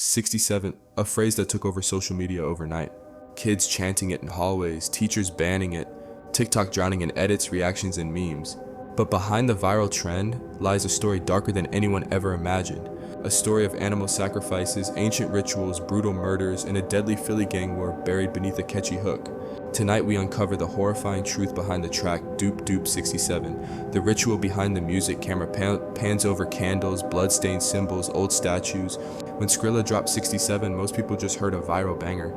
67, a phrase that took over social media overnight. Kids chanting it in hallways, teachers banning it, TikTok drowning in edits, reactions, and memes. But behind the viral trend lies a story darker than anyone ever imagined. A story of animal sacrifices, ancient rituals, brutal murders, and a deadly Philly gang war buried beneath a catchy hook. Tonight we uncover the horrifying truth behind the track Doop Doop 67, the ritual behind the music. Camera pans over candles, blood-stained symbols, old statues. When Skrilla dropped 67, most people just heard a viral banger.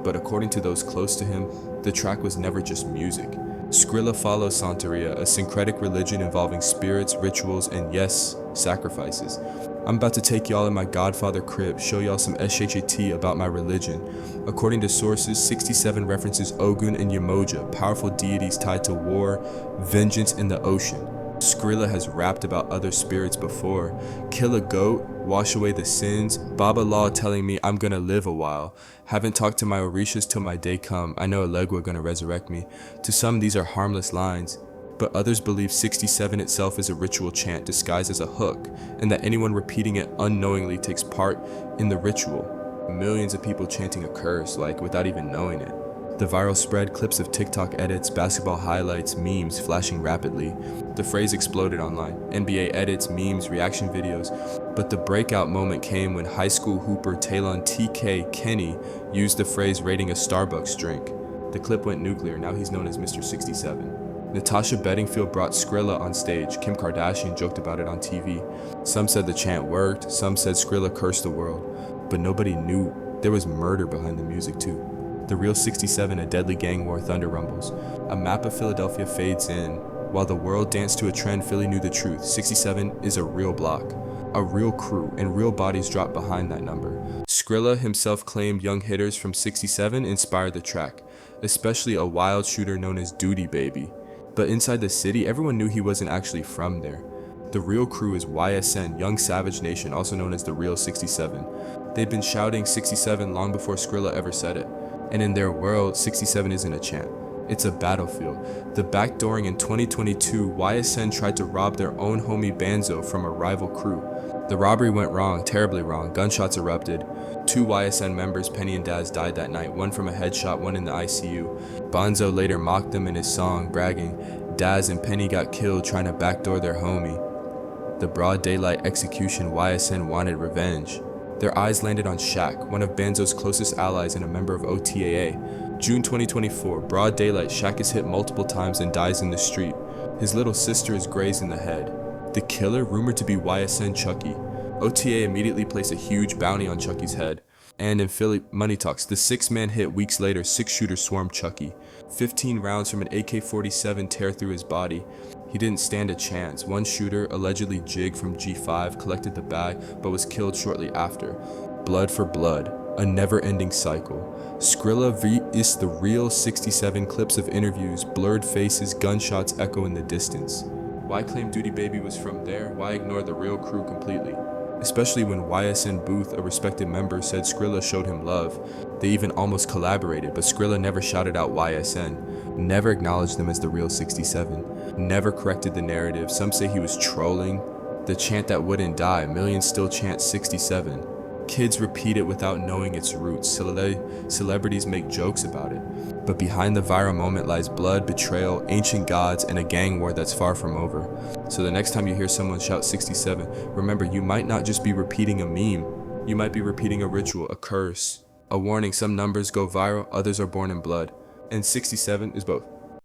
But according to those close to him, the track was never just music. Skrilla follows Santeria, a syncretic religion involving spirits, rituals, and yes, sacrifices. I'm about to take y'all in my Godfather crib, show y'all some SHAT about my religion. According to sources, 67 references Ogun and Yemoja, powerful deities tied to war, vengeance, and the ocean. Skrilla has rapped about other spirits before. Kill a goat, wash away the sins, Baba Law telling me I'm gonna live a while. Haven't talked to my Orishas till my day come, I know Elegua gonna resurrect me. To some these are harmless lines, but others believe 67 itself is a ritual chant disguised as a hook, and that anyone repeating it unknowingly takes part in the ritual. Millions of people chanting a curse, without even knowing it. The viral spread, clips of TikTok edits, basketball highlights, memes flashing rapidly. The phrase exploded online, NBA edits, memes, reaction videos. But the breakout moment came when high school hooper Talon TK Kenny used the phrase rating a Starbucks drink. The clip went nuclear, now he's known as Mr. 67. Natasha Bedingfield brought Skrilla on stage. Kim Kardashian joked about it on TV. Some said the chant worked, some said Skrilla cursed the world. But nobody knew there was murder behind the music too. The real 67, a deadly gang war, thunder rumbles. A map of Philadelphia fades in. While the world danced to a trend, Philly knew the truth. 67 is a real block, a real crew, and real bodies dropped behind that number. Skrilla himself claimed young hitters from 67 inspired the track, especially a wild shooter known as Duty Baby. But inside the city, everyone knew he wasn't actually from there. The real crew is YSN, Young Savage Nation, also known as the real 67. They'd been shouting 67 long before Skrilla ever said it. And in their world, 67 isn't a chant. It's a battlefield. The backdooring in 2022, YSN tried to rob their own homie Banzo from a rival crew. The robbery went wrong, terribly wrong. Gunshots erupted. 2 YSN members, Penny and Daz, died that night, one from a headshot, one in the ICU. Bonzo later mocked them in his song, bragging, Daz and Penny got killed trying to backdoor their homie. The broad daylight execution, YSN wanted revenge. Their eyes landed on Shaq, one of Banzo's closest allies and a member of OTAA. June 2024, broad daylight, Shaq is hit multiple times and dies in the street. His little sister is grazed in the head. The killer, rumored to be YSN Chucky. OTA immediately placed a huge bounty on Chucky's head. And in Philly Money Talks, the 6-man hit weeks later, 6 shooters swarmed Chucky. 15 rounds from an AK-47 tear through his body. He didn't stand a chance. One shooter, allegedly Jig from G5, collected the bag but was killed shortly after. Blood for blood, a never-ending cycle. Skrilla is the real 67, clips of interviews, blurred faces, gunshots echo in the distance. Why claim Duty Baby was from there? Why ignore the real crew completely? Especially when YSN Booth, a respected member, said Skrilla showed him love. They even almost collaborated, but Skrilla never shouted out YSN, never acknowledged them as the real 67, never corrected the narrative. Some say he was trolling. The chant that wouldn't die, millions still chant 67. Kids repeat it without knowing its roots. Celebrities make jokes about it. But behind the viral moment lies blood, betrayal, ancient gods, and a gang war that's far from over. So the next time you hear someone shout 67, remember you might not just be repeating a meme. You might be repeating a ritual, a curse, a warning. Some numbers go viral, others are born in blood. And 67 is both.